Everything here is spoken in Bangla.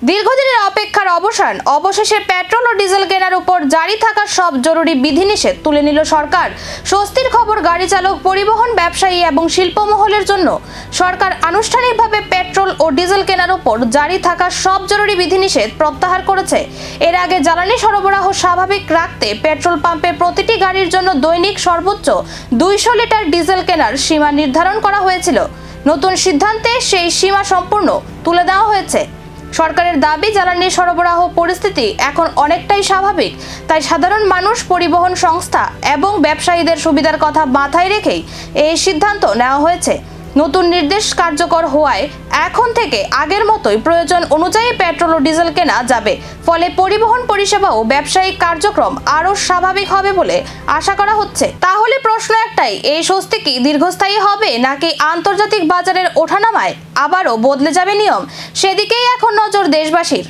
দীর্ঘদিনের অপেক্ষার অবসান, অবশেষে পেট্রোল ও ডিজেল কেনার উপর জারি থাকা সব জরুরি বিধিনিষেধ তুলে নিল সরকার। স্বস্তির খবর, গাড়ি চালক, পরিবহন ব্যবসায়ী এবং শিল্পমহলের জন্য সরকার আনুষ্ঠানিকভাবে পেট্রোল ও ডিজেল কেনার উপর জারি থাকা সব জরুরি বিধিনিষেধ প্রত্যাহার করেছে। এর আগে জ্বালানি সরবরাহ স্বাভাবিক রাখতে পেট্রোল পাম্পে প্রতিটি গাড়ির জন্য দৈনিক সর্বোচ্চ 200 লিটার ডিজেল কেনার সীমা নির্ধারণ করা হয়েছিল। নতুন সিদ্ধান্তে সেই সীমা সম্পূর্ণ তুলে দেওয়া হয়েছে। সরকারের দাবি, জ্বালানি সরবরাহ পরিস্থিতি এখন অনেকটাই স্বাভাবিক, তাই সাধারণ মানুষ, পরিবহন সংস্থা এবং ব্যবসায়ীদের সুবিধার কথা মাথায় রেখেই এই সিদ্ধান্ত নেওয়া হয়েছে। নতুন নির্দেশ কার্যকর হওয়ায় এখন থেকে আগের মতোই প্রয়োজন অনুযায়ী পেট্রোল ও ডিজেল কেনা যাবে। ফলে পরিবহন পরিষেবা ও ব্যবসায়িক কার্যক্রম আরও স্বাভাবিক হবে বলে আশা করা হচ্ছে। তাহলে প্রশ্ন একটাই, এই স্বস্তি কি দীর্ঘস্থায়ী হবে, নাকি আন্তর্জাতিক বাজারের ওঠানামায় আবারও বদলে যাবে নিয়ম? সেদিকেই এখন নজর দেশবাসীর।